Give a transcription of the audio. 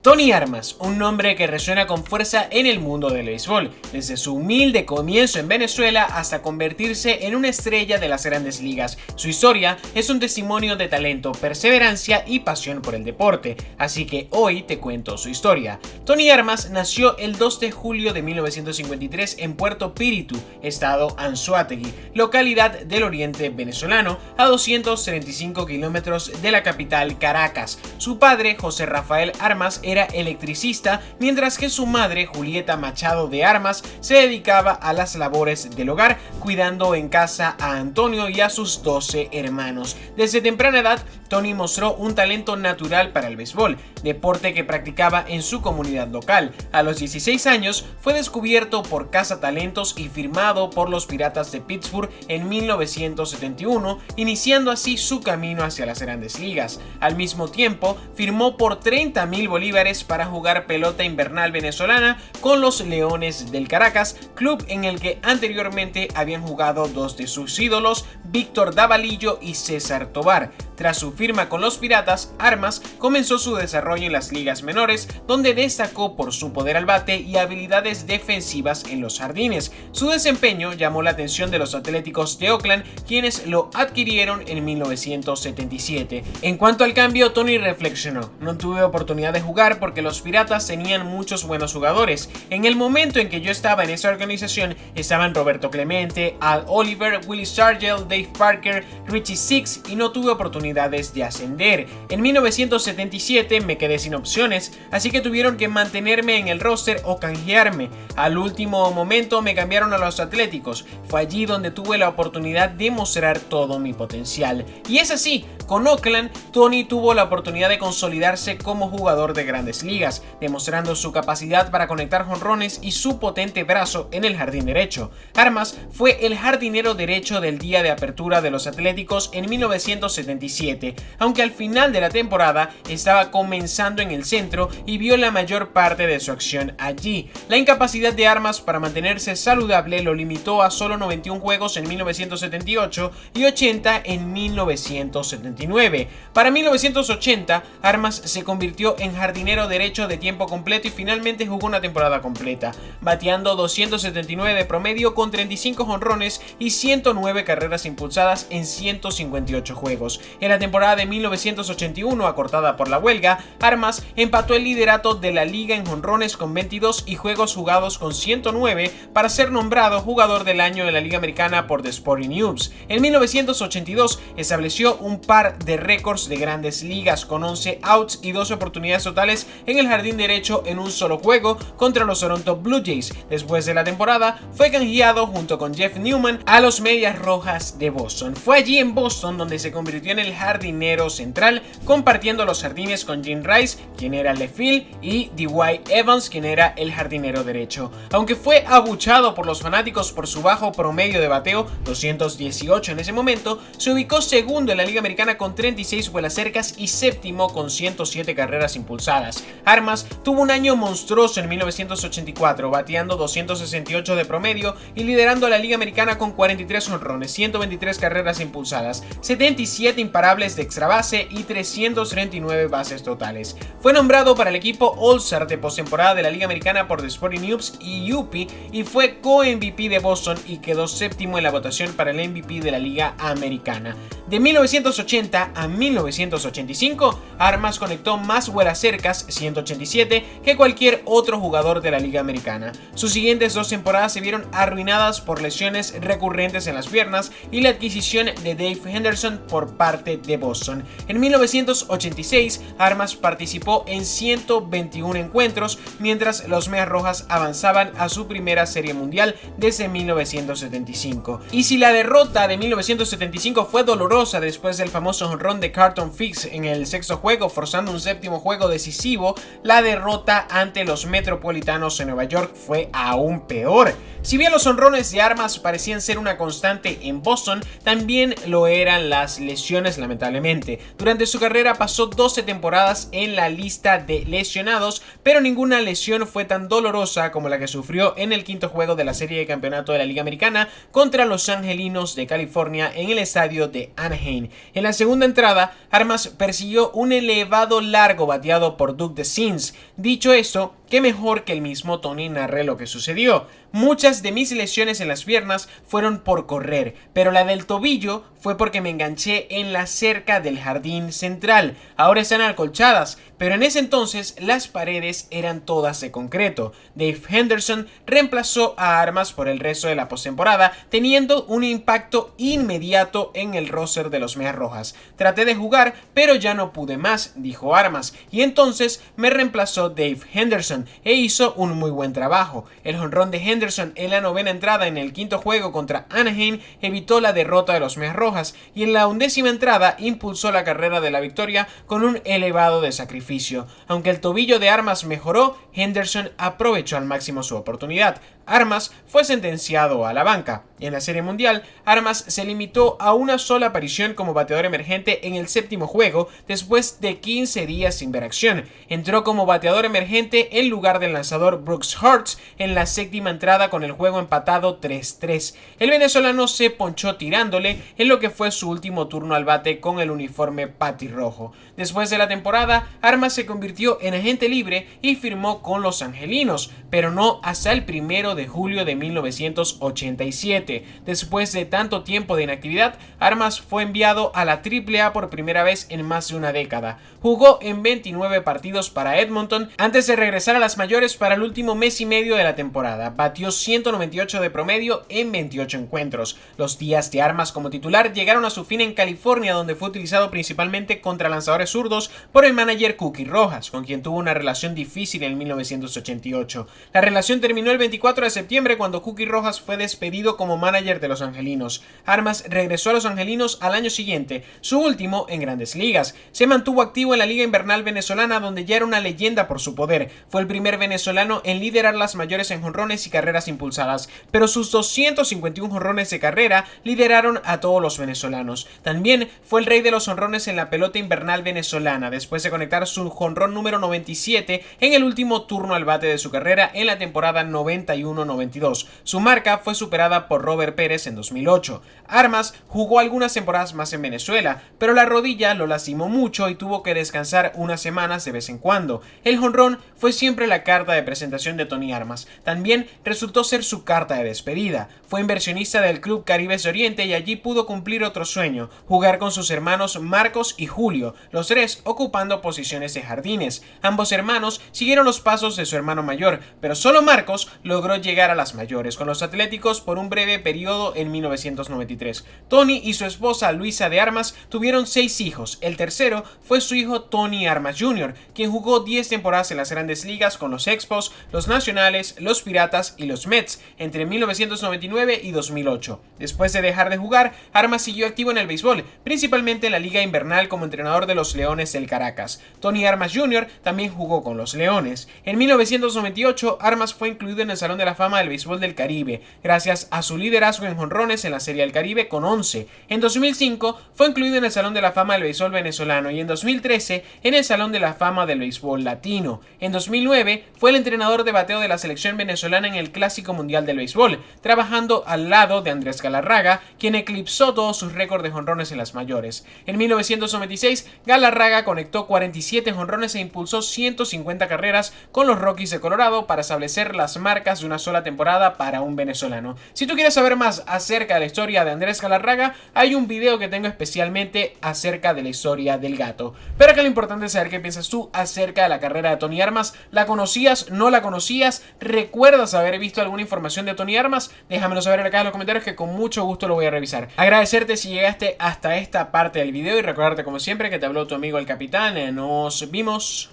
Tony Armas, un nombre que resuena con fuerza en el mundo del béisbol, desde su humilde comienzo en Venezuela hasta convertirse en una estrella de las grandes ligas. Su historia es un testimonio de talento, perseverancia y pasión por el deporte, así que hoy te cuento su historia. Tony Armas nació el 2 de julio de 1953 en Puerto Píritu, estado Anzoátegui, localidad del oriente venezolano, a 235 kilómetros de la capital Caracas. Su padre, José Rafael Armas, era electricista, mientras que su madre, Julieta Machado de Armas, se dedicaba a las labores del hogar, cuidando en casa a Antonio y a sus 12 hermanos. Desde temprana edad, Tony mostró un talento natural para el béisbol, deporte que practicaba en su comunidad local. A los 16 años, fue descubierto por cazatalentos y firmado por los Piratas de Pittsburgh en 1971, iniciando así su camino hacia las grandes ligas. Al mismo tiempo, firmó por 30,000 bolívares para jugar pelota invernal venezolana con los Leones del Caracas, club en el que anteriormente habían jugado dos de sus ídolos, Víctor Davalillo y César Tovar. Tras su firma con los Piratas, Armas comenzó su desarrollo en las ligas menores, donde destacó por su poder al bate y habilidades defensivas en los jardines. Su desempeño llamó la atención de los Atléticos de Oakland, quienes lo adquirieron en 1977. En cuanto al cambio, Tony reflexionó: no tuve oportunidad de jugar porque los Piratas tenían muchos buenos jugadores. En el momento en que yo estaba en esa organización estaban Roberto Clemente, Al Oliver, Willie Stargell, Dave Parker, Richie Sixx y no tuve oportunidades de ascender. En 1977 me quedé sin opciones, así que tuvieron que mantenerme en el roster o canjearme. Al último momento me cambiaron a los Atléticos. Fue allí donde tuve la oportunidad de mostrar todo mi potencial. Y es así, con Oakland, Tony tuvo la oportunidad de consolidarse como jugador de grandes ligas, demostrando su capacidad para conectar jonrones y su potente brazo en el jardín derecho. Armas fue el jardinero derecho del día de apertura de los Atléticos en 1977, aunque al final de la temporada estaba comenzando en el centro y vio la mayor parte de su acción allí. La incapacidad de Armas para mantenerse saludable lo limitó a solo 91 juegos en 1978 y 80 en 1979. Para 1980, Armas se convirtió en jardinero derecho de tiempo completo y finalmente jugó una temporada completa, bateando 279 de promedio con 35 jonrones y 109 carreras impulsadas en 158 juegos. En la temporada de 1981, acortada por la huelga, Armas empató el liderato de la liga en jonrones con 22 y juegos jugados con 109 para ser nombrado jugador del año de la Liga Americana por The Sporting News. En 1982 estableció un par de récords de grandes ligas con 11 outs y 12 oportunidades totales en el jardín derecho en un solo juego contra los Toronto Blue Jays. Después de la temporada fue canjeado junto con Jeff Newman a los Medias Rojas de Boston. Fue allí en Boston donde se convirtió en el jardinero central, compartiendo los jardines con Jim Rice, quien era el left field, y D.Y. Evans, quien era el jardinero derecho. Aunque fue abuchado por los fanáticos por su bajo promedio de bateo, 218 en ese momento, se ubicó segundo en la Liga Americana con 36 vuelas cercas y séptimo con 107 carreras impulsadas. Armas tuvo un año monstruoso en 1984, bateando 268 de promedio y liderando a la Liga Americana con 43 jonrones, 123 carreras impulsadas, 77 imparables de extra base y 339 bases totales. Fue nombrado para el equipo All-Star de postemporada de la Liga Americana por The Sporting News y UPI y fue co-MVP de Boston y quedó séptimo en la votación para el MVP de la Liga Americana. De 1980 a 1985, Armas conectó más vuelas cercas, 187, que cualquier otro jugador de la Liga Americana. Sus siguientes dos temporadas se vieron arruinadas por lesiones recurrentes en las piernas y la adquisición de Dave Henderson por parte de Boston. En 1986, Armas participó en 121 encuentros, mientras los Medias Rojas avanzaban a su primera Serie Mundial desde 1975. Y si la derrota de 1975 fue dolorosa después del famoso jonrón de Carlton Fisk en el sexto juego, forzando un séptimo juego decisivo, la derrota ante los Metropolitanos de Nueva York fue aún peor. Si bien los honrones de Armas parecían ser una constante en Boston, también lo eran las lesiones, lamentablemente. Durante su carrera pasó 12 temporadas en la lista de lesionados, pero ninguna lesión fue tan dolorosa como la que sufrió en el quinto juego de la serie de campeonato de la Liga Americana contra los Angelinos de California en el estadio de Anaheim. En la segunda entrada, Armas persiguió un elevado largo bateado por Doug DeCines. Dicho esto, qué mejor que el mismo Tony narre lo que sucedió. Muchas de mis lesiones en las piernas fueron por correr, pero la del tobillo fue porque me enganché en la cerca del jardín central. Ahora están acolchadas, pero en ese entonces las paredes eran todas de concreto. Dave Henderson reemplazó a Armas por el resto de la postemporada, teniendo un impacto inmediato en el roster de los Medias Rojas. Traté de jugar, pero ya no pude más, dijo Armas, y entonces me reemplazó Dave Henderson e hizo un muy buen trabajo. El jonrón de Henderson en la novena entrada en el quinto juego contra Anaheim evitó la derrota de los Medias Rojas, y en la 11ª entrada impulsó la carrera de la victoria con un elevado de sacrificio. Aunque el tobillo de Armas mejoró, Henderson aprovechó al máximo su oportunidad. Armas fue sentenciado a la banca. En la Serie Mundial, Armas se limitó a una sola aparición como bateador emergente en el séptimo juego después de 15 días sin ver acción. Entró como bateador emergente en lugar del lanzador Brooks Hartz en la séptima entrada con el juego empatado 3-3. El venezolano se ponchó tirándole en lo que fue su último turno al bate con el uniforme patirrojo. Después de la temporada, Armas se convirtió en agente libre y firmó con los Angelinos, pero no hasta el 1 de julio de 1987. Después de tanto tiempo de inactividad, Armas fue enviado a la AAA por primera vez en más de una década. Jugó en 29 partidos para Edmonton antes de regresar a las mayores para el último mes y medio de la temporada. Batió 198 de promedio en 28 encuentros. Los días de Armas como titular llegaron a su fin en California, donde fue utilizado principalmente contra lanzadores zurdos por el manager Cookie Rojas, con quien tuvo una relación difícil en 1988. La relación terminó el 24 de septiembre cuando Cookie Rojas fue despedido como manager de los Angelinos. Armas regresó a los Angelinos al año siguiente, su último en Grandes Ligas. Se mantuvo activo en la Liga Invernal venezolana, donde ya era una leyenda por su poder. Fue el primer venezolano en liderar las mayores en jonrones y carreras impulsadas, pero sus 251 jonrones de carrera lideraron a todos los venezolanos. También fue el rey de los jonrones en la pelota invernal venezolana, después de conectar su jonrón número 97 en el último turno al bate de su carrera en la temporada 91-92. Su marca fue superada por Robert Pérez en 2008. Armas jugó algunas temporadas más en Venezuela, pero la rodilla lo lastimó mucho y tuvo que descansar unas semanas de vez en cuando. El jonrón fue siempre la carta de presentación de Tony Armas. También resultó ser su carta de despedida. Fue inversionista del Club Caribes de Oriente y allí pudo cumplir otro sueño, jugar con sus hermanos Marcos y Julio, los tres ocupando posiciones de jardines. Ambos hermanos siguieron los pasos de su hermano mayor, pero solo Marcos logró llegar a las mayores con los Atléticos por un breve periodo en 1993. Tony y su esposa Luisa de Armas tuvieron 6 hijos. El tercero fue su hijo Tony Armas Jr., quien jugó 10 temporadas en las Grandes Ligas con los Expos, los Nacionales, los Piratas y los Mets entre 1999 y 2008. Después de dejar de jugar, Armas siguió activo en el béisbol, principalmente en la Liga Invernal como entrenador de los Leones del Caracas. Tony Armas Jr. también jugó con los Leones. En 1998, Armas fue incluido en el Salón de la Fama del Béisbol del Caribe, gracias a su liderazgo en jonrones en la Serie del Caribe con 11. En 2005 fue incluido en el Salón de la Fama del Béisbol venezolano y en 2013 en el Salón de la Fama del Béisbol latino. En 2009 fue el entrenador de bateo de la selección venezolana en el Clásico Mundial del Béisbol, trabajando al lado de Andrés Galarraga, quien eclipsó todos sus récords de jonrones en las mayores. En 1996, Galarraga conectó 47 jonrones e impulsó 150 carreras con los Rockies de Colorado para establecer las marcas de una sola temporada para un venezolano. Si tú quieres saber más acerca de la historia de Andrés Galarraga, hay un video que tengo especialmente acerca de la historia del gato. Pero acá lo importante es saber qué piensas tú acerca de la carrera de Tony Armas. ¿La conocías? ¿No la conocías? ¿Recuerdas haber visto alguna información de Tony Armas? Déjamelo saber acá en los comentarios que con mucho gusto lo voy a revisar. Agradecerte si llegaste hasta esta parte del video y recordarte como siempre que te habló tu amigo el Capitán. Nos vimos.